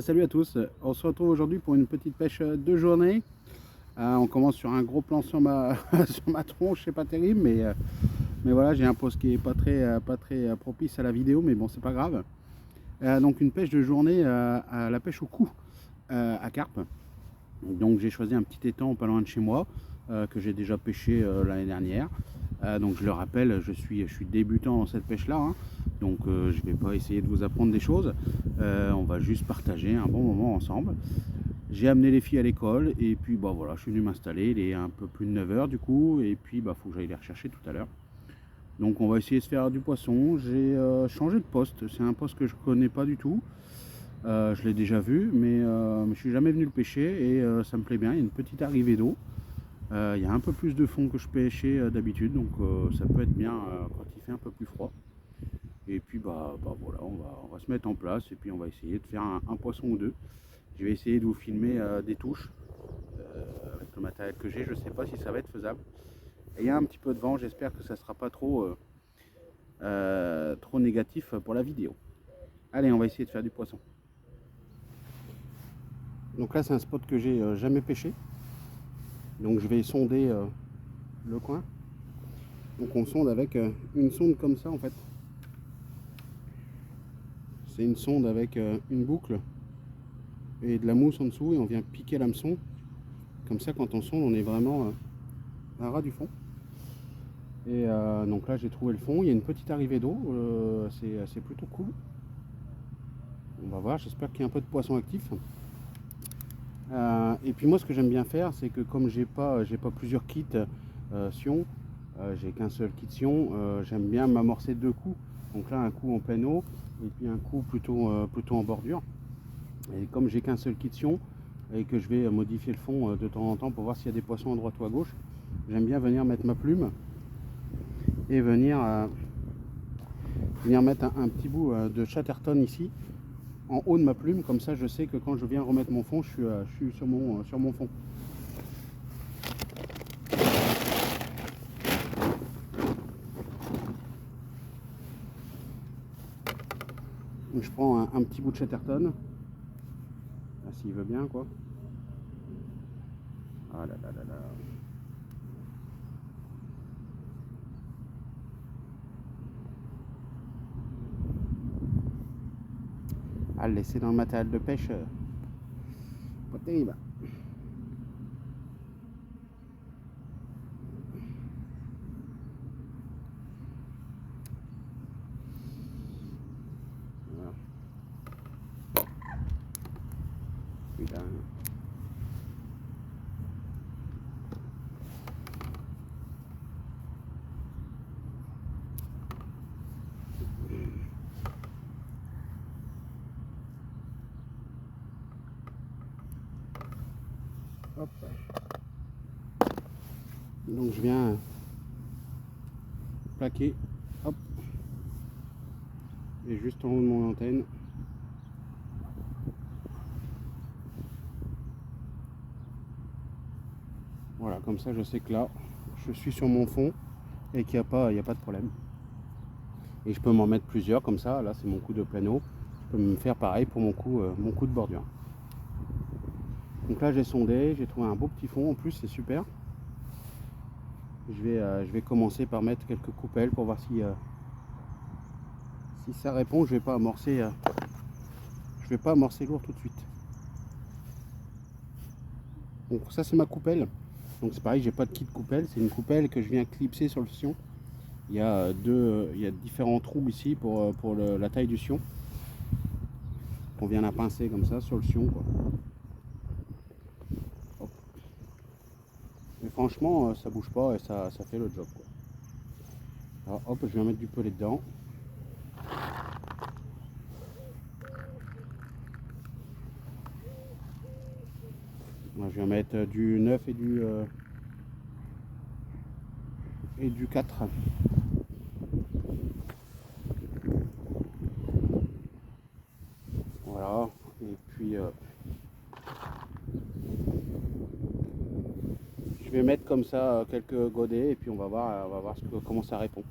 Salut à tous, on se retrouve aujourd'hui pour une petite pêche de journée. On commence sur un gros plan sur ma, sur ma tronche, c'est pas terrible, mais voilà, j'ai un poste qui est pas très propice à la vidéo, mais bon, c'est pas grave. Donc une pêche de journée à la pêche au cou à carpe. Donc j'ai choisi un petit étang pas loin de chez moi que j'ai déjà pêché l'année dernière. Donc je le rappelle, je suis débutant dans cette pêche là, hein. Donc je vais pas essayer de vous apprendre des choses, on va juste partager un bon moment ensemble. J'ai amené les filles à l'école et puis bah voilà, je suis venu m'installer, il est un peu plus de 9 h du coup, et puis bah faut que j'aille les rechercher tout à l'heure. Donc on va essayer de se faire du poisson. J'ai changé de poste, c'est un poste que je connais pas du tout. Je l'ai déjà vu, mais je suis jamais venu le pêcher et ça me plaît bien. Il y a une petite arrivée d'eau. Il y a un peu plus de fond que je pêchais d'habitude, donc ça peut être bien quand il fait un peu plus froid. Et puis bah voilà, on va se mettre en place et puis on va essayer de faire un poisson ou deux. Je vais essayer de vous filmer des touches avec le matériel que j'ai. Je ne sais pas si ça va être faisable. Et il y a un petit peu de vent, j'espère que ça ne sera pas trop négatif pour la vidéo. Allez, on va essayer de faire du poisson. Donc là c'est un spot que j'ai jamais pêché. Donc je vais sonder le coin. Donc on sonde avec une sonde comme ça en fait. C'est une sonde avec une boucle et de la mousse en dessous et on vient piquer l'hameçon. Comme ça quand on sonde on est vraiment à ras du fond. Et donc là j'ai trouvé le fond, il y a une petite arrivée d'eau, c'est plutôt cool. On va voir, j'espère qu'il y a un peu de poisson actif. Et puis moi ce que j'aime bien faire c'est que comme j'ai pas plusieurs kits Sion, j'ai qu'un seul kit Sion, j'aime bien m'amorcer deux coups. Donc là un coup en pleine eau et puis un coup plutôt en bordure. Et comme j'ai qu'un seul kit Sion et que je vais modifier le fond de temps en temps pour voir s'il y a des poissons à droite ou à gauche, j'aime bien venir mettre ma plume et venir mettre un petit bout de Chatterton ici en haut de ma plume, comme ça je sais que quand je viens remettre mon fond, je suis sur mon fond. Donc je prends un petit bout de Chatterton, s'il veut bien quoi. Ah là là là là. À le laisser dans le matériel de pêche, pas terrible. Voilà. Putain. Hop. Donc je viens plaquer, hop, et juste en haut de mon antenne. Voilà, comme ça je sais que là, je suis sur mon fond et qu'il n'y a pas de problème. Et je peux m'en mettre plusieurs comme ça, là c'est mon coup de plein eau. Je peux me faire pareil pour mon coup de bordure. Donc là j'ai sondé, j'ai trouvé un beau petit fond en plus, c'est super. Je vais commencer par mettre quelques coupelles pour voir si ça répond. Je vais pas amorcer lourd tout de suite. Donc ça c'est ma coupelle. Donc c'est pareil, j'ai pas de kit coupelle, c'est une coupelle que je viens clipser sur le sion. Il y a différents trous ici pour la taille du sion. On vient la pincer comme ça sur le sion quoi. Hop. Mais franchement ça bouge pas et ça fait le job quoi. Alors hop, je viens mettre du pellet dedans. Moi, je vais mettre du 9 et du 4. puis je vais mettre comme ça quelques godets et puis on va voir comment ça répond.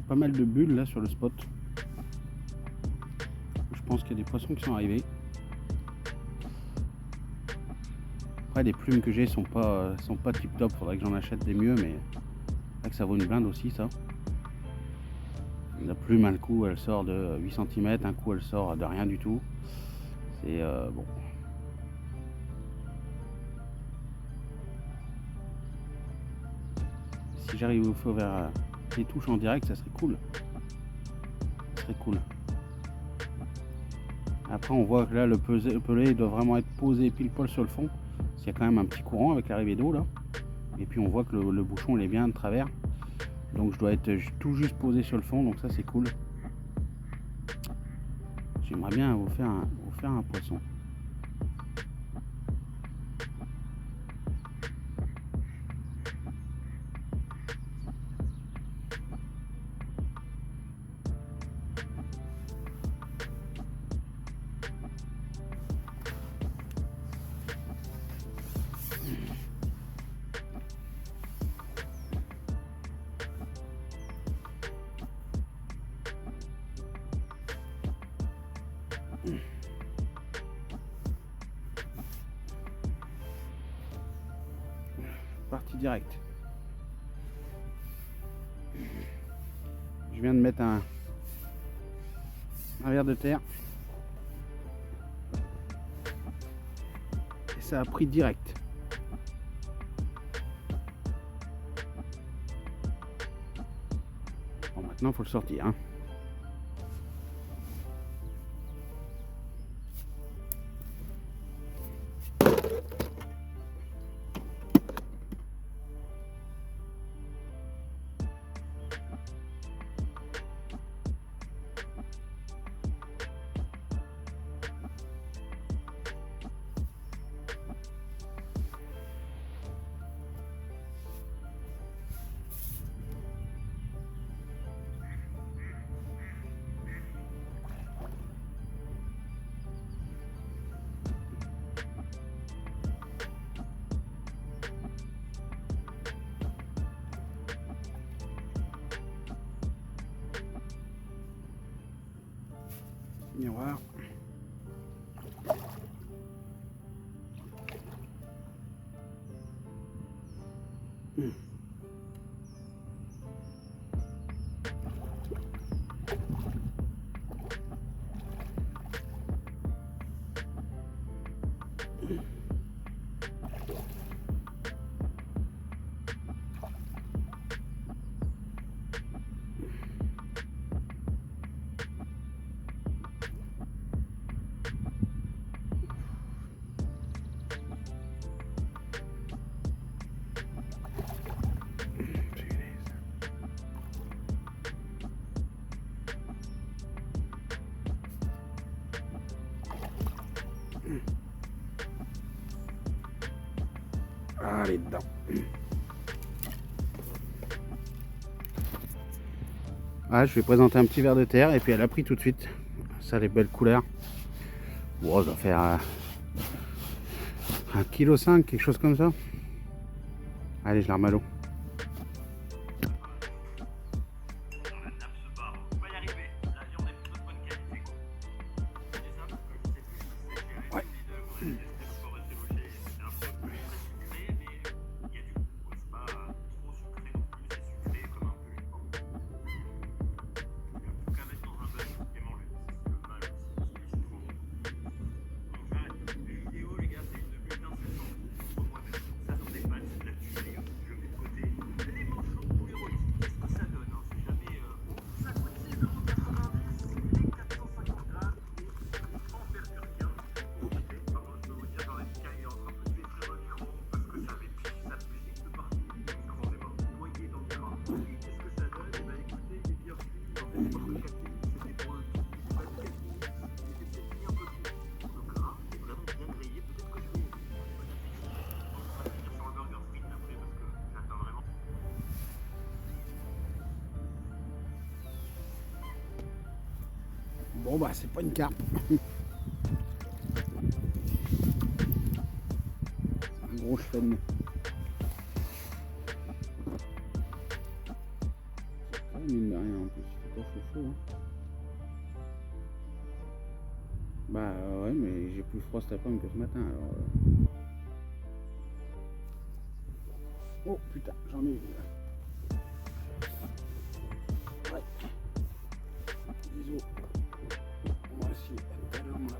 Pas mal de bulles là sur le spot. Je pense qu'il y a des poissons qui sont arrivés. Après les plumes que j'ai sont pas tip top, faudrait que j'en achète des mieux, mais c'est vrai que ça vaut une blinde aussi ça. La plume un coup elle sort de 8 cm, un coup elle sort de rien du tout. C'est bon. Si j'arrive au feu vers les touches en direct, ça serait cool. Ça serait cool. Après on voit que là le pelé doit vraiment être posé pile poil sur le fond. Il y a quand même un petit courant avec l'arrivée d'eau là. Et puis on voit que le bouchon il est bien de travers. Donc je dois être tout juste posé sur le fond, donc ça c'est cool. J'aimerais bien vous faire un poisson. Partie directe. Je viens de mettre un verre de terre et ça a pris direct. Bon, maintenant il faut le sortir, hein. Miroir. Allez dedans. Ah, je vais présenter un petit verre de terre et puis elle a pris tout de suite. Ça, les belles couleurs. Bon, ça doit faire 1,5 kg, quelque chose comme ça. Allez, je la remets à l'eau. Ouais. Bon bah c'est pas une carpe. Un gros chêne. Ah, mine de rien en plus, c'est pas chaud hein. Bah ouais mais j'ai plus froid cet après-midi que ce matin alors. Oh putain j'en ai une là. Ouais. Bisous. Moi aussi, tout à l'heure mon lapin.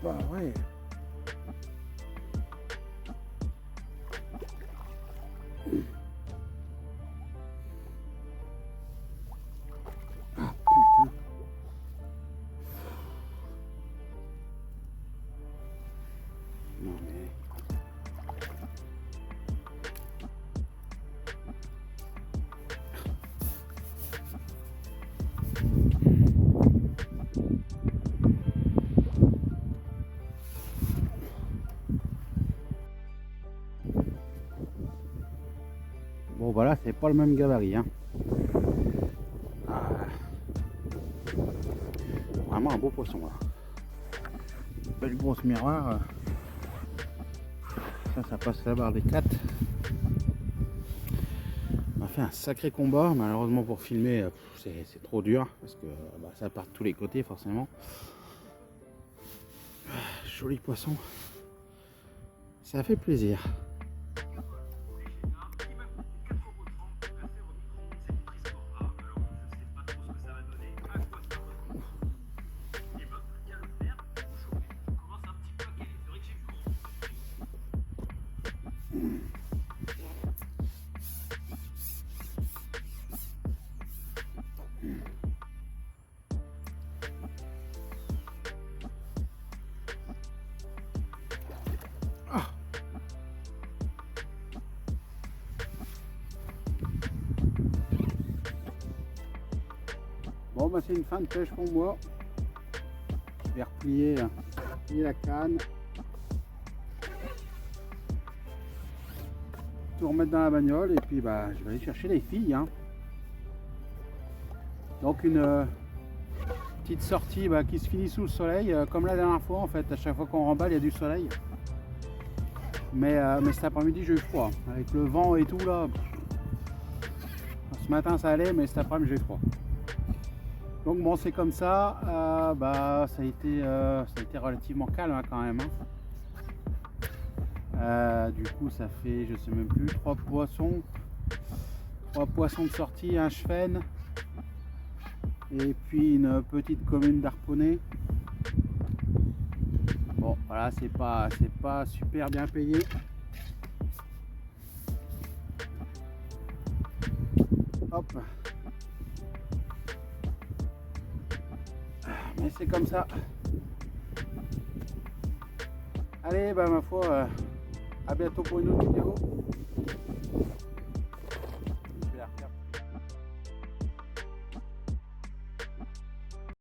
Bah ouais. Ah putain. Non mais. Bon voilà, c'est pas le même gabarit hein. Ah. Vraiment un beau poisson là. Belle grosse miroir. Ça passe la barre des 4. On a fait un sacré combat. Malheureusement pour filmer, c'est trop dur parce que bah, ça part de tous les côtés forcément. Joli poisson. Ça fait plaisir. bah c'est une fin de pêche pour moi. Je vais replier la canne. Tout remettre dans la bagnole et puis bah je vais aller chercher les filles. Hein. Donc une petite sortie qui se finit sous le soleil, comme la dernière fois en fait. À chaque fois qu'on remballe il y a du soleil. Mais cet après-midi j'ai eu froid. Avec le vent et tout là. Ce matin ça allait mais cet après-midi j'ai eu froid. Donc bon c'est comme ça. Ça a été relativement calme hein, quand même. Hein. Du coup ça fait je sais même plus 3 poissons de sortie, un chevenne et puis une petite commune d'harponnés. Bon voilà c'est pas super bien payé. Hop, mais c'est comme ça. Allez bah ma foi à bientôt pour une autre vidéo.